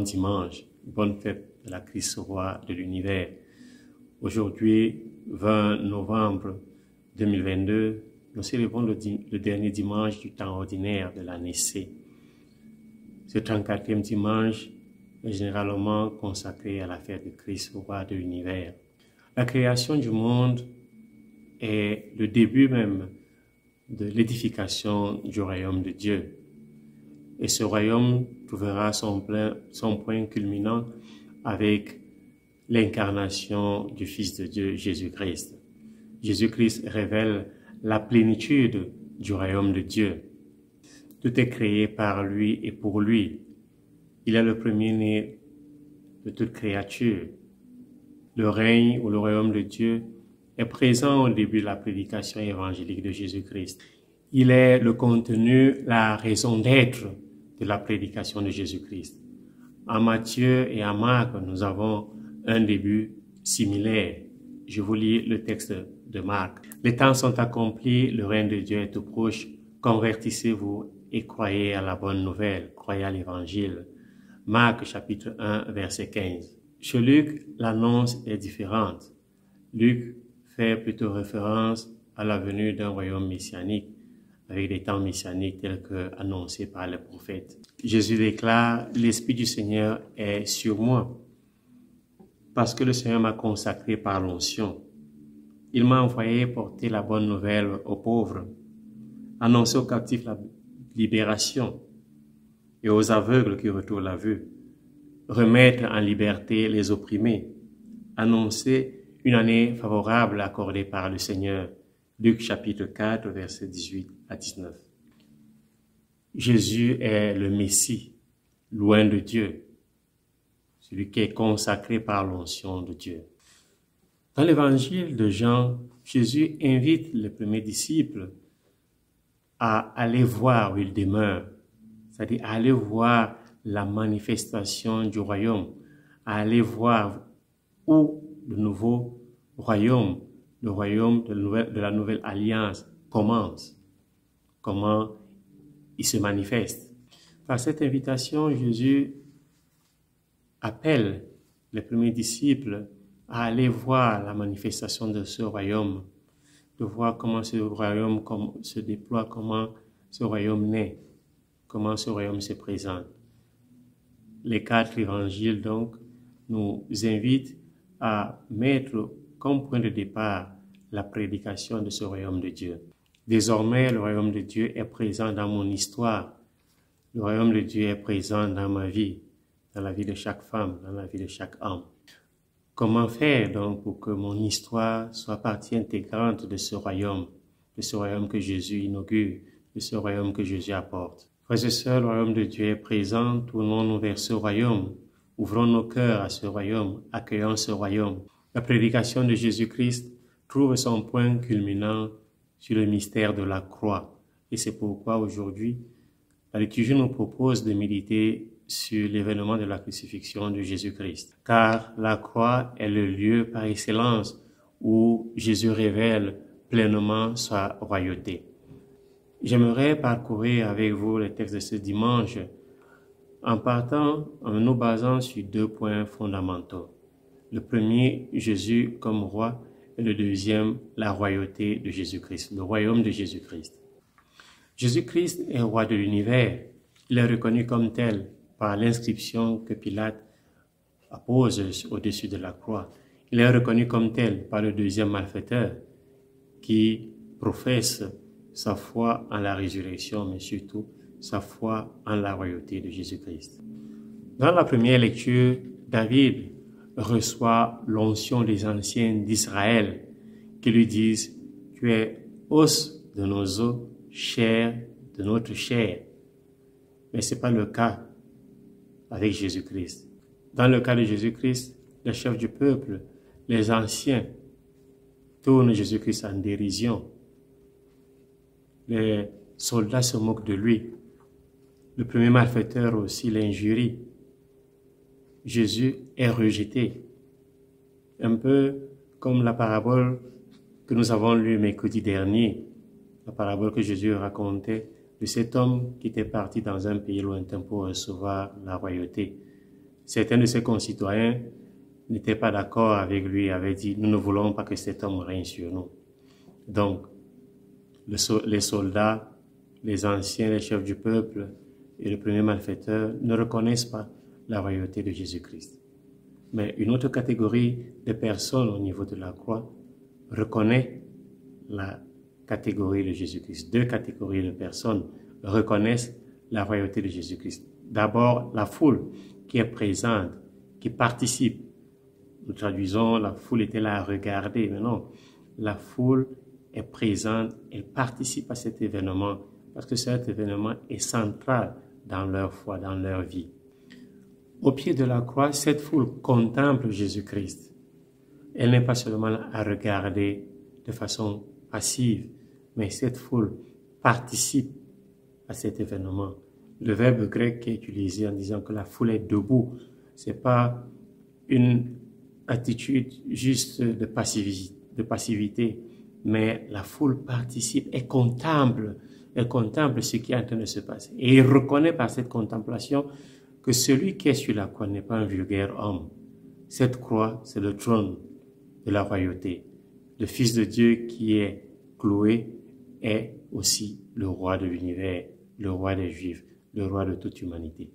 dimanche, bonne fête de la Christ roi de l'univers. Aujourd'hui, 20 novembre 2022, nous célébrons le dernier dimanche du temps ordinaire de l'année C. Ce 34e dimanche est généralement consacré à la fête de Christ roi de l'univers. La création du monde est le début même de l'édification du royaume de Dieu. Et ce royaume trouvera son point culminant avec l'incarnation du Fils de Dieu, Jésus-Christ. Jésus-Christ révèle la plénitude du royaume de Dieu. Tout est créé par lui et pour lui. Il est le premier-né de toute créature. Le règne ou le royaume de Dieu est présent au début de la prédication évangélique de Jésus-Christ. Il est le contenu, la raison d'être de la prédication de Jésus-Christ. En Matthieu et en Marc, nous avons un début similaire. Je vous lis le texte de Marc. Les temps sont accomplis, le règne de Dieu est tout proche. Convertissez-vous et croyez à la bonne nouvelle, croyez à l'évangile. Marc chapitre 1, verset 15. Chez Luc, l'annonce est différente. Luc fait plutôt référence à la venue d'un royaume messianique, avec des temps messianiques tels que annoncés par les prophètes. Jésus déclare, l'Esprit du Seigneur est sur moi, parce que le Seigneur m'a consacré par l'onction. Il m'a envoyé porter la bonne nouvelle aux pauvres, annoncer aux captifs la libération et aux aveugles qui retrouvent la vue, remettre en liberté les opprimés, annoncer une année favorable accordée par le Seigneur. Luc chapitre 4, versets 18 à 19. Jésus est le Messie, loin de Dieu, celui qui est consacré par l'onction de Dieu. Dans l'évangile de Jean, Jésus invite les premiers disciples à aller voir où il demeure, c'est-à-dire à aller voir la manifestation du royaume, à aller voir où le nouveau royaume, le royaume de la nouvelle alliance commence, comment il se manifeste. Par cette invitation, Jésus appelle les premiers disciples à aller voir la manifestation de ce royaume, de voir comment ce royaume se déploie, comment ce royaume naît, comment ce royaume se présente. Les 4 évangiles, donc, nous invitent à mettre comme point de départ la prédication de ce royaume de Dieu. Désormais, le royaume de Dieu est présent dans mon histoire. Le royaume de Dieu est présent dans ma vie, dans la vie de chaque femme, dans la vie de chaque homme. Comment faire donc pour que mon histoire soit partie intégrante de ce royaume que Jésus inaugure, de ce royaume que Jésus apporte? Frères et sœurs, le royaume de Dieu est présent, tournons-nous vers ce royaume, ouvrons nos cœurs à ce royaume, accueillons ce royaume. La prédication de Jésus-Christ trouve son point culminant sur le mystère de la croix. Et c'est pourquoi aujourd'hui, la liturgie nous propose de méditer sur l'événement de la crucifixion de Jésus-Christ. Car la croix est le lieu par excellence où Jésus révèle pleinement sa royauté. J'aimerais parcourir avec vous les textes de ce dimanche en nous basant sur 2 points fondamentaux. Le premier, Jésus comme roi, et le deuxième, la royauté de Jésus-Christ, le royaume de Jésus-Christ. Jésus-Christ est roi de l'univers. Il est reconnu comme tel par l'inscription que Pilate appose au-dessus de la croix. Il est reconnu comme tel par le deuxième malfaiteur qui professe sa foi en la résurrection, mais surtout sa foi en la royauté de Jésus-Christ. Dans la première lecture, David reçoit l'onction des anciens d'Israël qui lui disent « Tu es os de nos os, chair de notre chair ». Mais ce n'est pas le cas avec Jésus-Christ. Dans le cas de Jésus-Christ, les chefs du peuple, les anciens, tournent Jésus-Christ en dérision. Les soldats se moquent de lui. Le premier malfaiteur aussi l'injurie. Jésus est rejeté. Un peu comme la parabole que nous avons lue mercredi dernier, la parabole que Jésus racontait de cet homme qui était parti dans un pays lointain pour recevoir la royauté. Certains de ses concitoyens n'étaient pas d'accord avec lui, avaient dit « Nous ne voulons pas que cet homme règne sur nous ». Donc, les soldats, les anciens, les chefs du peuple et le premier malfaiteur ne reconnaissent pas la royauté de Jésus-Christ. Mais une autre catégorie de personnes au niveau de la croix reconnaît la catégorie de Jésus-Christ. Deux catégories de personnes reconnaissent la royauté de Jésus-Christ. D'abord, la foule qui est présente, qui participe. Nous traduisons, la foule était là à regarder, mais non, la foule est présente, elle participe à cet événement parce que cet événement est central dans leur foi, dans leur vie. Au pied de la croix, cette foule contemple Jésus-Christ. Elle n'est pas seulement à regarder de façon passive, mais cette foule participe à cet événement. Le verbe grec qui est utilisé en disant que la foule est debout, c'est pas une attitude juste de passivité, mais la foule participe et contemple ce qui est en train de se passer. Et il reconnaît par cette contemplation que celui qui est sur la croix n'est pas un vulgaire homme. Cette croix, c'est le trône de la royauté. Le Fils de Dieu qui est cloué est aussi le roi de l'univers, le roi des Juifs, le roi de toute humanité.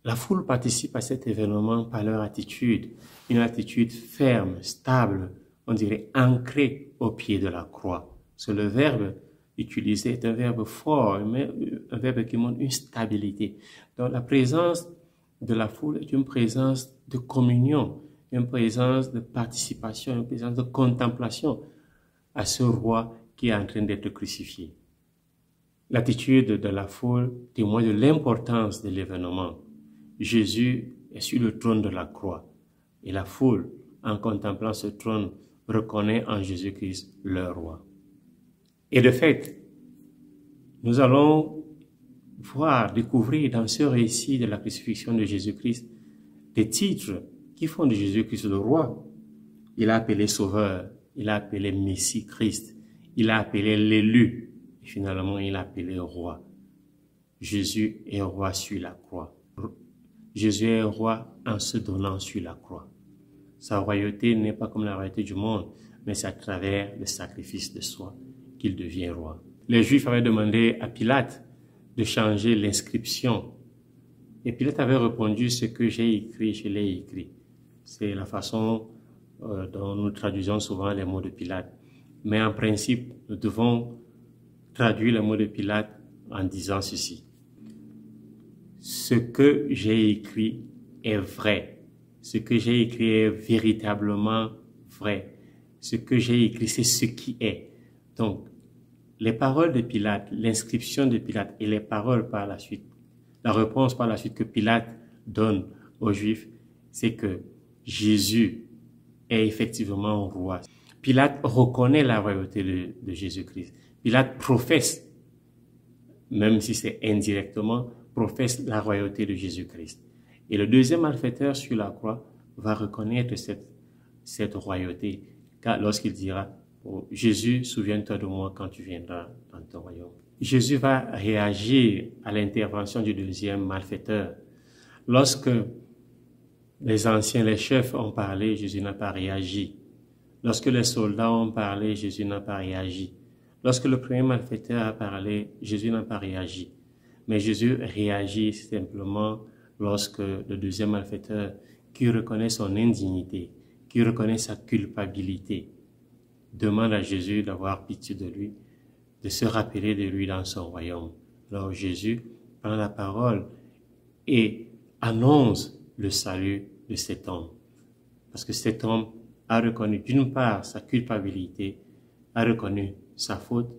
La foule participe à cet événement par leur attitude, une attitude ferme, stable, on dirait ancrée au pied de la croix. C'est le verbe utilisé est un verbe fort, mais un verbe qui montre une stabilité. Donc la présence de la foule est une présence de communion, une présence de participation, une présence de contemplation à ce roi qui est en train d'être crucifié. L'attitude de la foule témoigne de l'importance de l'événement. Jésus est sur le trône de la croix et la foule, en contemplant ce trône, reconnaît en Jésus-Christ leur roi. Et de fait, nous allons découvrir dans ce récit de la crucifixion de Jésus-Christ des titres qui font de Jésus-Christ le roi. Il a appelé Sauveur, il a appelé Messie Christ, il a appelé l'élu, et finalement il a appelé roi. Jésus est roi sur la croix. Jésus est roi en se donnant sur la croix. Sa royauté n'est pas comme la royauté du monde, mais c'est à travers le sacrifice de soi qu'il devient roi. Les Juifs avaient demandé à Pilate de changer l'inscription. Et Pilate avait répondu, ce que j'ai écrit, je l'ai écrit. C'est la façon dont nous traduisons souvent les mots de Pilate. Mais en principe, nous devons traduire les mots de Pilate en disant ceci. Ce que j'ai écrit est vrai. Ce que j'ai écrit est véritablement vrai. Ce que j'ai écrit, c'est ce qui est. Donc, les paroles de Pilate, l'inscription de Pilate et les paroles par la suite, la réponse par la suite que Pilate donne aux Juifs, c'est que Jésus est effectivement roi. Pilate reconnaît la royauté de Jésus-Christ. Pilate professe, même si c'est indirectement, professe la royauté de Jésus-Christ. Et le deuxième malfaiteur sur la croix va reconnaître cette royauté lorsqu'il dira oh, « Jésus, souviens-toi de moi quand tu viendras dans ton royaume ». Jésus va réagir à l'intervention du deuxième malfaiteur. Lorsque les anciens, les chefs ont parlé, Jésus n'a pas réagi. Lorsque les soldats ont parlé, Jésus n'a pas réagi. Lorsque le premier malfaiteur a parlé, Jésus n'a pas réagi. Mais Jésus réagit simplement lorsque le deuxième malfaiteur, qui reconnaît son indignité, qui reconnaît sa culpabilité, demande à Jésus d'avoir pitié de lui, de se rappeler de lui dans son royaume. Alors Jésus prend la parole et annonce le salut de cet homme. Parce que cet homme a reconnu d'une part sa culpabilité, a reconnu sa faute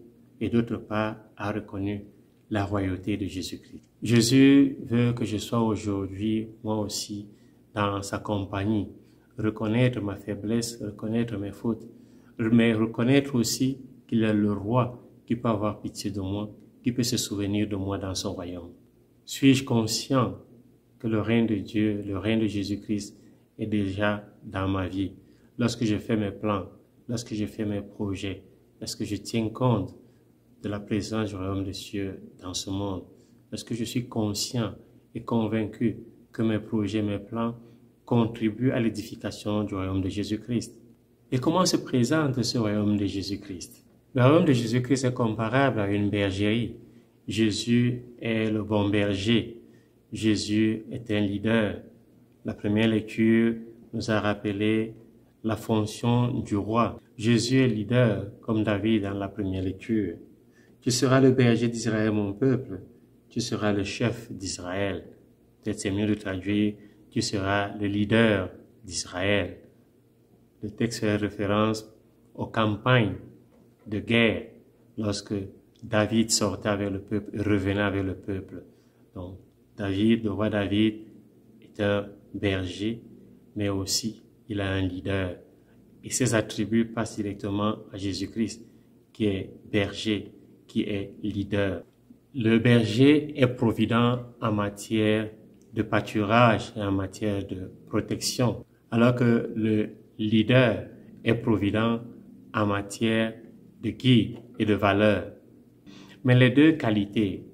et d'autre part a reconnu la royauté de Jésus-Christ. Jésus veut que je sois aujourd'hui, moi aussi, dans sa compagnie, reconnaître ma faiblesse, reconnaître mes fautes, mais reconnaître aussi qu'il est le roi qui peut avoir pitié de moi, qui peut se souvenir de moi dans son royaume. Suis-je conscient que le règne de Dieu, le règne de Jésus-Christ est déjà dans ma vie? Lorsque je fais mes plans, lorsque je fais mes projets, lorsque je tiens compte de la présence du royaume des cieux dans ce monde, lorsque je suis conscient et convaincu que mes projets, mes plans contribuent à l'édification du royaume de Jésus-Christ. Et comment se présente ce royaume de Jésus-Christ? Le royaume de Jésus-Christ est comparable à une bergerie. Jésus est le bon berger. Jésus est un leader. La première lecture nous a rappelé la fonction du roi. Jésus est leader, comme David dans la première lecture. Tu seras le berger d'Israël, mon peuple. Tu seras le chef d'Israël. Peut-être c'est mieux de traduire, tu seras le leader d'Israël. Le texte fait référence aux campagnes de guerre lorsque David sortait avec le peuple et revenait avec le peuple. Donc, David, le roi David, est un berger, mais aussi il a un leader. Et ses attributs passent directement à Jésus-Christ, qui est berger, qui est leader. Le berger est provident en matière de pâturage et en matière de protection, alors que le leader est provident en matière de guide et de valeur. Mais les deux qualités,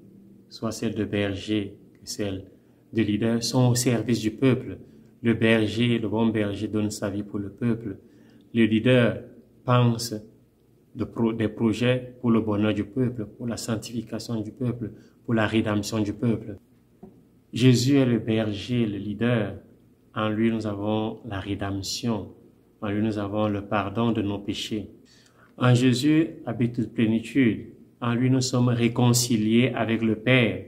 soit celle de berger que celle de leader, sont au service du peuple. Le berger, le bon berger donne sa vie pour le peuple. Le leader pense des projets pour le bonheur du peuple, pour la sanctification du peuple, pour la rédemption du peuple. Jésus est le berger, le leader. En lui, nous avons la rédemption. En lui, nous avons le pardon de nos péchés. En Jésus habite toute plénitude. En lui, nous sommes réconciliés avec le Père.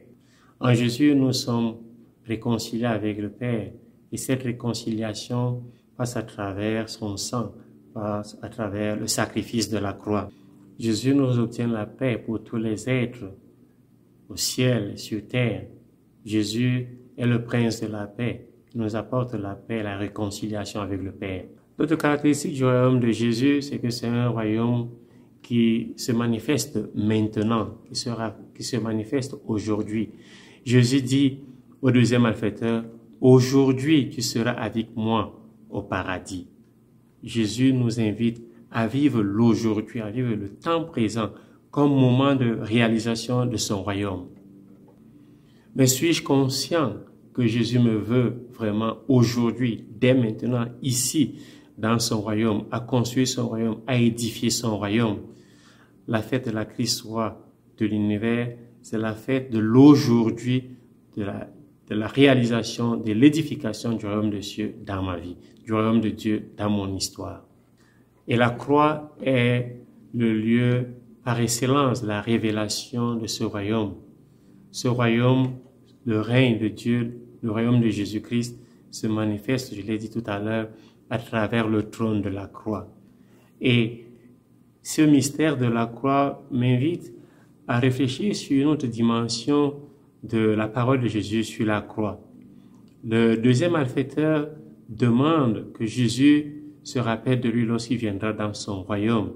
En Jésus, nous sommes réconciliés avec le Père. Et cette réconciliation passe à travers son sang, passe à travers le sacrifice de la croix. Jésus nous obtient la paix pour tous les êtres, au ciel et sur terre. Jésus est le prince de la paix, qui nous apporte la paix et la réconciliation avec le Père. L'autre caractéristique du royaume de Jésus, c'est que c'est un royaume qui se manifeste maintenant, qui se manifeste aujourd'hui. Jésus dit au deuxième malfaiteur, « Aujourd'hui, tu seras avec moi au paradis. » Jésus nous invite à vivre l'aujourd'hui, à vivre le temps présent comme moment de réalisation de son royaume. Mais suis-je conscient que Jésus me veut vraiment aujourd'hui, dès maintenant, ici, dans son royaume, à construire son royaume, à édifier son royaume? La fête de la Christ roi de l'univers, c'est la fête de l'aujourd'hui, de la réalisation, de l'édification du royaume de Dieu dans ma vie, du royaume de Dieu dans mon histoire. Et la croix est le lieu par excellence de la révélation de ce royaume. Ce royaume, le règne de Dieu, le royaume de Jésus-Christ se manifeste, je l'ai dit tout à l'heure, à travers le trône de la croix. Et ce mystère de la croix m'invite à réfléchir sur une autre dimension de la parole de Jésus sur la croix. Le deuxième malfaiteur demande que Jésus se rappelle de lui lorsqu'il viendra dans son royaume.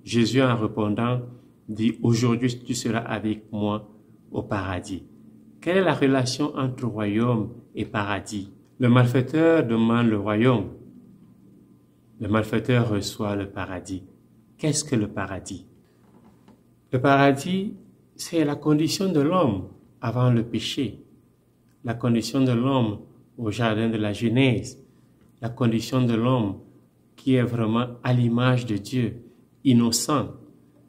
Jésus, en répondant, dit « Aujourd'hui, tu seras avec moi au paradis ». Quelle est la relation entre royaume et paradis? Le malfaiteur demande le royaume. Le malfaiteur reçoit le paradis. Qu'est-ce que le paradis? Le paradis, c'est la condition de l'homme avant le péché, la condition de l'homme au jardin de la Genèse, la condition de l'homme qui est vraiment à l'image de Dieu, innocent,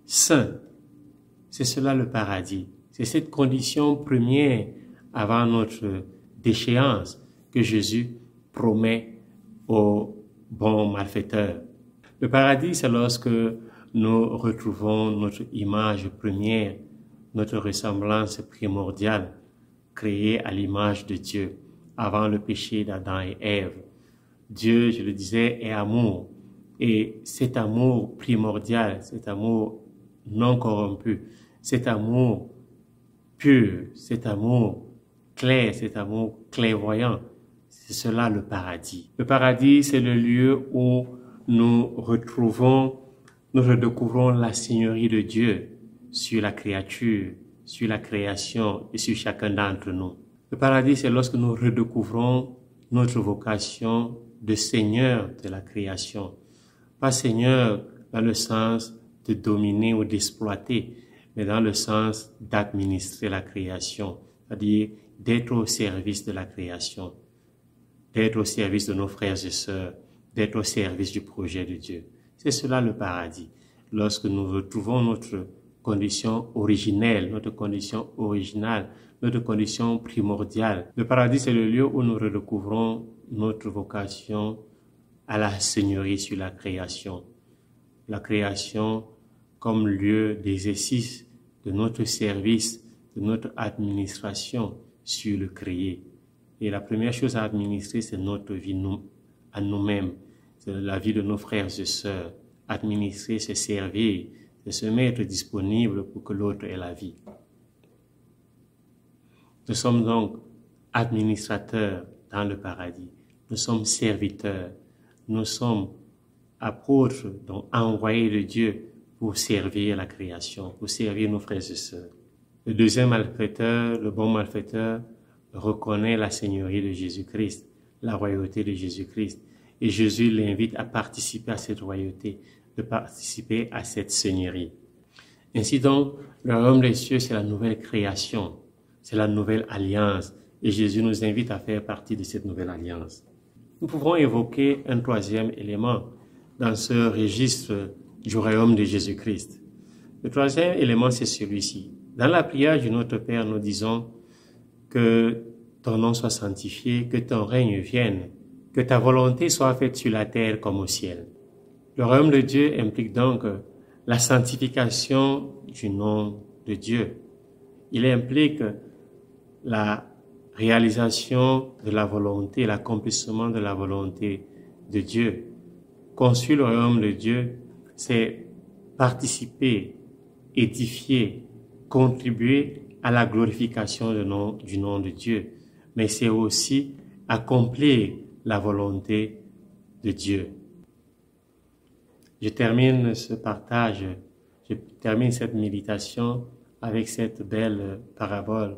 saint. C'est cela le paradis. C'est cette condition première avant notre déchéance que Jésus promet aux bons malfaiteurs. Le paradis, c'est lorsque nous retrouvons notre image première, notre ressemblance primordiale, créée à l'image de Dieu, avant le péché d'Adam et Ève. Dieu, je le disais, est amour. Et cet amour primordial, cet amour non corrompu, cet amour pur, cet amour clair, cet amour clairvoyant, c'est cela le paradis. Le paradis, c'est le lieu où nous redécouvrons la seigneurie de Dieu sur la créature, sur la création et sur chacun d'entre nous. Le paradis, c'est lorsque nous redécouvrons notre vocation de Seigneur de la création. Pas Seigneur dans le sens de dominer ou d'exploiter, mais dans le sens d'administrer la création, c'est-à-dire d'être au service de la création, d'être au service de nos frères et sœurs, d'être au service du projet de Dieu. C'est cela le paradis. Lorsque nous retrouvons notre condition originelle, notre condition originale, notre condition primordiale. Le paradis, c'est le lieu où nous redécouvrons notre vocation à la seigneurie sur la création. La création comme lieu d'exercice de notre service, de notre administration sur le créé. Et la première chose à administrer, c'est notre vie à nous-mêmes, c'est la vie de nos frères et sœurs. Administrer, c'est servir, c'est se mettre disponible pour que l'autre ait la vie. Nous sommes donc administrateurs dans le paradis. Nous sommes serviteurs. Nous sommes apôtres, donc envoyés de Dieu pour servir la création, pour servir nos frères et sœurs. Le deuxième malfaiteur, le bon malfaiteur, reconnaît la seigneurie de Jésus-Christ, la royauté de Jésus-Christ. Et Jésus l'invite à participer à cette royauté, de participer à cette seigneurie. Ainsi donc, le royaume des cieux, c'est la nouvelle création, c'est la nouvelle alliance. Et Jésus nous invite à faire partie de cette nouvelle alliance. Nous pouvons évoquer un troisième élément dans ce registre du royaume de Jésus-Christ. Le troisième élément, c'est celui-ci. Dans la prière du Notre Père, nous disons que ton nom soit sanctifié, que ton règne vienne, que ta volonté soit faite sur la terre comme au ciel. Le royaume de Dieu implique donc la sanctification du nom de Dieu. Il implique la réalisation de la volonté, l'accomplissement de la volonté de Dieu. Construire le royaume de Dieu, c'est participer, édifier, contribuer à la glorification du nom de Dieu. Mais c'est aussi accomplir la volonté de Dieu. Je termine ce partage, je termine cette méditation avec cette belle parabole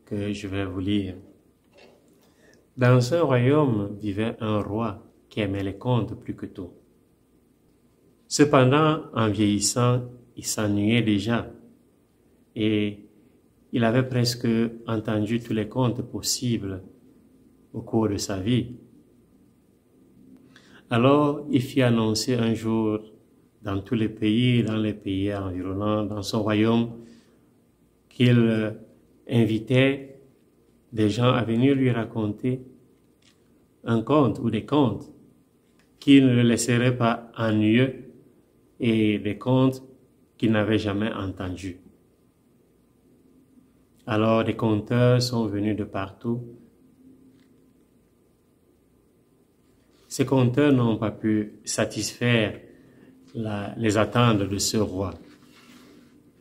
que je vais vous lire. Dans un royaume vivait un roi qui aimait les contes plus que tout. Cependant, en vieillissant, il s'ennuyait déjà et il avait presque entendu tous les contes possibles au cours de sa vie. Alors, il fit annoncer un jour dans tous les pays environnants, dans son royaume, qu'il invitait des gens à venir lui raconter un conte ou des contes qui ne le laisseraient pas ennuyeux et des contes qu'il n'avait jamais entendus. Alors, des conteurs sont venus de partout. Ces conteurs n'ont pas pu satisfaire les attentes de ce roi.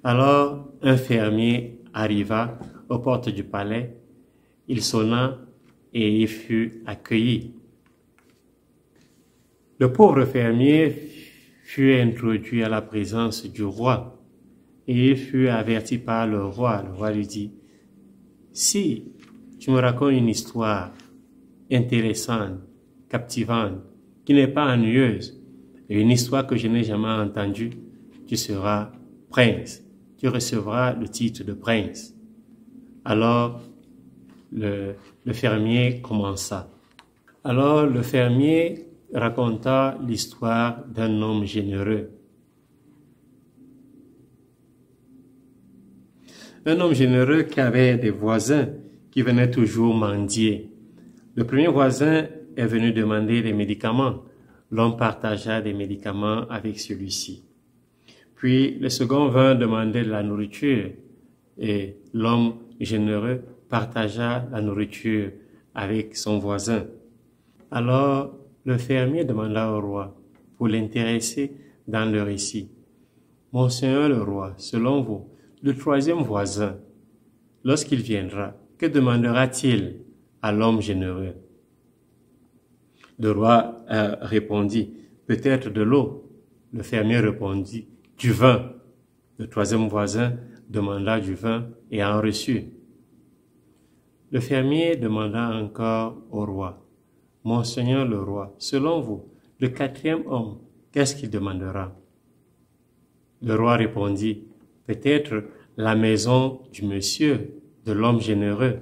Alors, un fermier arriva aux portes du palais, il sonna et il fut accueilli. Le pauvre fermier fut introduit à la présence du roi et il fut averti par le roi. Le roi lui dit, « Si tu me racontes une histoire intéressante, captivante, qui n'est pas ennuyeuse, et une histoire que je n'ai jamais entendue, tu seras prince. Tu recevras le titre de prince. » Alors, le fermier commença. Alors, le fermier raconta l'histoire d'un homme généreux. Un homme généreux qui avait des voisins qui venaient toujours mendier. Le premier voisin est venu demander des médicaments. L'homme partagea des médicaments avec celui-ci. Puis le second vint demander de la nourriture et l'homme généreux partagea la nourriture avec son voisin. Alors le fermier demanda au roi, pour l'intéresser dans le récit, « Monseigneur le roi, selon vous, le troisième voisin, lorsqu'il viendra, que demandera-t-il à l'homme généreux ?» Le roi répondit, « Peut-être de l'eau. » Le fermier répondit, « Du vin. » Le troisième voisin demanda du vin et en reçut. Le fermier demanda encore au roi, « Monseigneur le roi, selon vous, le quatrième homme, qu'est-ce qu'il demandera ?» Le roi répondit, « Peut-être la maison du monsieur, de l'homme généreux. »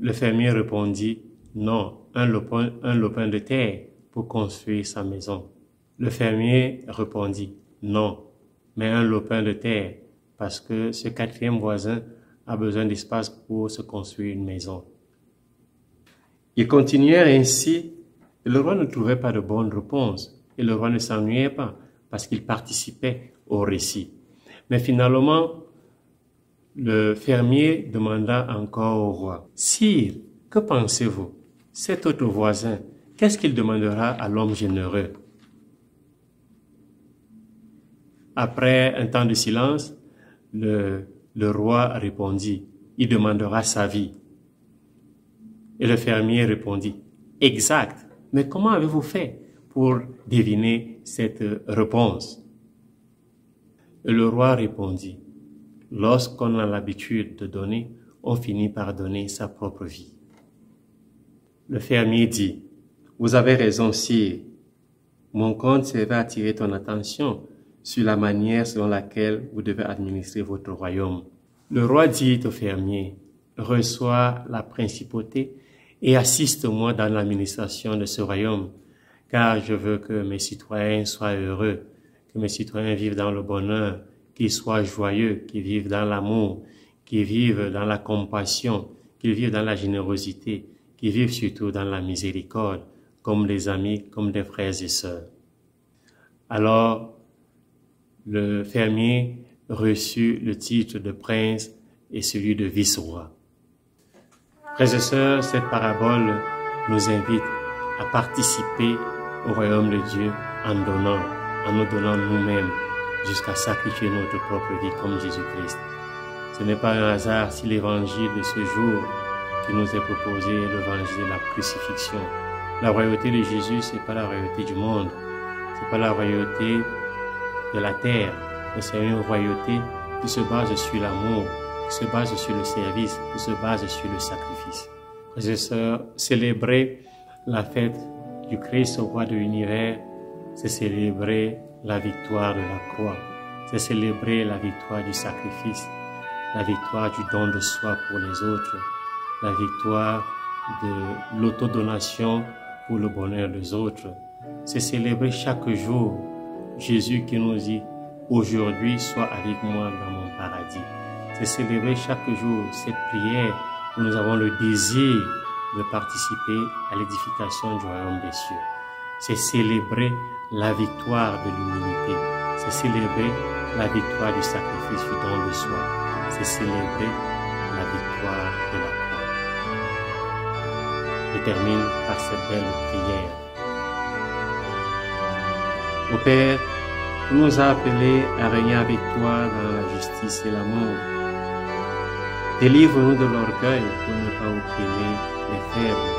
Le fermier répondit, non, un lopin de terre pour construire sa maison. Le fermier répondit, non, mais un lopin de terre, parce que ce quatrième voisin a besoin d'espace pour se construire une maison. Ils continuèrent ainsi, et le roi ne trouvait pas de bonne réponse, et le roi ne s'ennuyait pas, parce qu'il participait au récit. Mais finalement, le fermier demanda encore au roi, « Sire, que pensez-vous? Cet autre voisin, qu'est-ce qu'il demandera à l'homme généreux ?» Après un temps de silence, le roi répondit, « Il demandera sa vie. » Et le fermier répondit, « Exact, mais comment avez-vous fait pour deviner cette réponse ?» Et le roi répondit, « Lorsqu'on a l'habitude de donner, on finit par donner sa propre vie. » Le fermier dit, « Vous avez raison, sire. Mon compte servait à attirer ton attention sur la manière selon laquelle vous devez administrer votre royaume. » Le roi dit au fermier, « Reçois la principauté et assiste-moi dans l'administration de ce royaume, car je veux que mes citoyens soient heureux, que mes citoyens vivent dans le bonheur, qu'ils soient joyeux, qu'ils vivent dans l'amour, qu'ils vivent dans la compassion, qu'ils vivent dans la générosité, qu'ils vivent surtout dans la miséricorde, comme des amis, comme des frères et sœurs. » Alors, le fermier reçut le titre de prince et celui de vice-roi. Frères et sœurs, cette parabole nous invite à participer au royaume de Dieu en nous donnant nous-mêmes jusqu'à sacrifier notre propre vie comme Jésus-Christ. Ce n'est pas un hasard si l'évangile de ce jour qui nous est proposé est l'évangile de la crucifixion. La royauté de Jésus, c'est pas la royauté du monde, c'est pas la royauté de la terre, mais c'est une royauté qui se base sur l'amour, qui se base sur le service, qui se base sur le sacrifice. Frères et sœurs, célébrer la fête du Christ, au roi de l'univers, c'est célébrer la victoire de la croix, c'est célébrer la victoire du sacrifice, la victoire du don de soi pour les autres, la victoire de l'autodonation pour le bonheur des autres. C'est célébrer chaque jour Jésus qui nous dit « Aujourd'hui, sois avec moi dans mon paradis ». C'est célébrer chaque jour cette prière où nous avons le désir de participer à l'édification du royaume des cieux. C'est célébrer la victoire de l'humilité. C'est célébrer la victoire du sacrifice du don de soi. C'est célébrer la victoire de la croix. Je termine par cette belle prière. Ô Père, tu nous as appelés à régner avec toi dans la justice et l'amour. Délivre-nous de l'orgueil pour ne pas opprimer les faibles.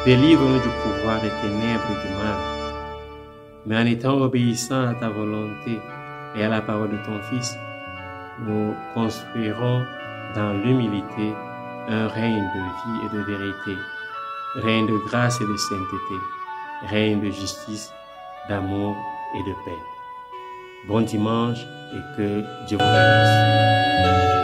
Délivre-nous du pouvoir des ténèbres et du mal. Mais en étant obéissants à ta volonté et à la parole de ton Fils, nous construirons dans l'humilité un règne de vie et de vérité, règne de grâce et de sainteté, règne de justice, d'amour et de paix. Bon dimanche et que Dieu vous bénisse.